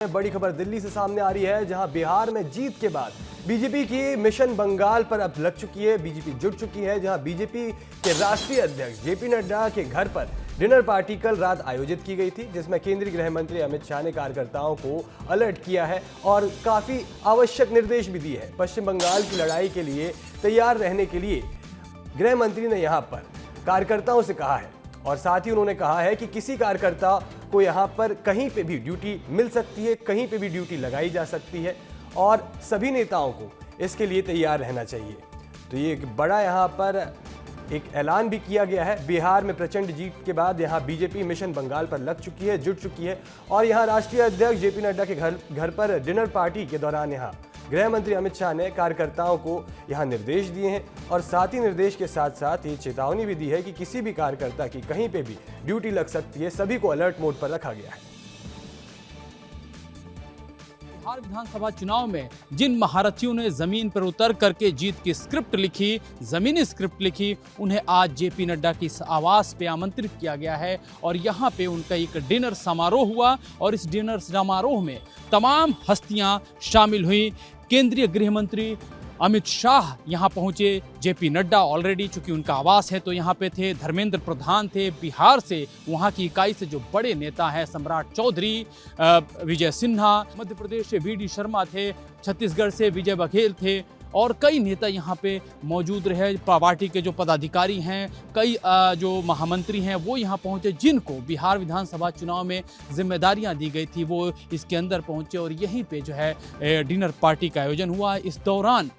बड़ी खबर दिल्ली से सामने आ रही है, जहां बिहार में जीत के बाद बीजेपी की मिशन बंगाल पर अब लग चुकी है। बीजेपी जुट चुकी है, जहां बीजेपी के राष्ट्रीय अध्यक्ष जेपी नड्डा के घर पर डिनर पार्टी कल रात आयोजित की गई थी, जिसमें केंद्रीय गृह मंत्री अमित शाह ने कार्यकर्ताओं को अलर्ट किया है और काफी आवश्यक निर्देश भी दिए हैं। पश्चिम बंगाल की लड़ाई के लिए तैयार रहने के लिए गृह मंत्री ने यहां पर कार्यकर्ताओं से कहा है और साथ ही उन्होंने कहा है कि किसी कार्यकर्ता को यहाँ पर कहीं पे भी ड्यूटी मिल सकती है, कहीं पे भी ड्यूटी लगाई जा सकती है और सभी नेताओं को इसके लिए तैयार रहना चाहिए। तो ये एक बड़ा यहाँ पर एक ऐलान भी किया गया है। बिहार में प्रचंड जीत के बाद यहाँ बीजेपी मिशन बंगाल पर लग चुकी है, जुट चुकी है और यहाँ राष्ट्रीय अध्यक्ष जेपी नड्डा के घर पर डिनर पार्टी के दौरान यहाँ गृह मंत्री अमित शाह ने कार्यकर्ताओं को यहाँ निर्देश दिए हैं और साथ ही निर्देश के साथ साथ ये चेतावनी भी दी है कि किसी भी कार्यकर्ता की कहीं पे भी ड्यूटी लग सकती है। सभी को अलर्ट मोड पर रखा गया है। बिहार विधानसभा चुनाव में जिन महारथियों ने जमीन पर उतर करके जीत की स्क्रिप्ट लिखी, जमीनी स्क्रिप्ट लिखी, उन्हें आज जेपी नड्डा की आवास पे आमंत्रित किया गया है और यहाँ पे उनका एक डिनर समारोह हुआ और इस डिनर समारोह में तमाम हस्तियां शामिल हुई। केंद्रीय गृह मंत्री अमित शाह यहाँ पहुंचे, जेपी नड्डा ऑलरेडी चूंकि उनका आवास है तो यहाँ पे थे, धर्मेंद्र प्रधान थे, बिहार से वहाँ की इकाई से जो बड़े नेता हैं सम्राट चौधरी, विजय सिन्हा, मध्य प्रदेश से वी डी शर्मा थे, छत्तीसगढ़ से विजय बघेल थे और कई नेता यहाँ पे मौजूद रहे। पार्टी के जो पदाधिकारी हैं, कई जो महामंत्री हैं वो यहाँ पहुँचे, जिनको बिहार विधानसभा चुनाव में जिम्मेदारियाँ दी गई थी, वो इसके अंदर पहुँचे और यहीं पे जो है डिनर पार्टी का आयोजन हुआ। इस दौरान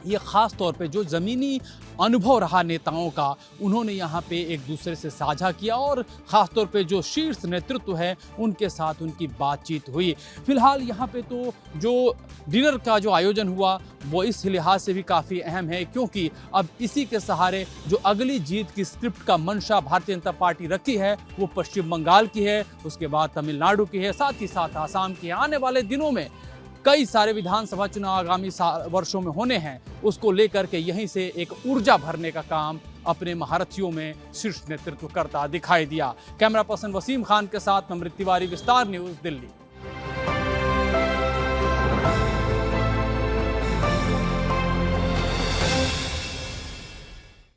ये खास तौर पे जो ज़मीनी अनुभव रहा नेताओं का, उन्होंने यहाँ पे एक दूसरे से साझा किया और ख़ास तौर पे जो शीर्ष नेतृत्व है उनके साथ उनकी बातचीत हुई। फिलहाल यहाँ पे तो जो डिनर का जो आयोजन हुआ वो इस लिहाज से भी काफ़ी अहम है, क्योंकि अब इसी के सहारे जो अगली जीत की स्क्रिप्ट का मंशा भारतीय जनता पार्टी रखी है वो पश्चिम बंगाल की है, उसके बाद तमिलनाडु की है, साथ ही साथ आसाम की। आने वाले दिनों में कई सारे विधानसभा चुनाव आगामी वर्षों में होने हैं, उसको लेकर के यहीं से एक ऊर्जा भरने का काम अपने महारथियों में शीर्ष नेतृत्व करता दिखाई दिया। कैमरा पर्सन वसीम खान के साथ नम्रत तिवारी, विस्तार न्यूज़, दिल्ली।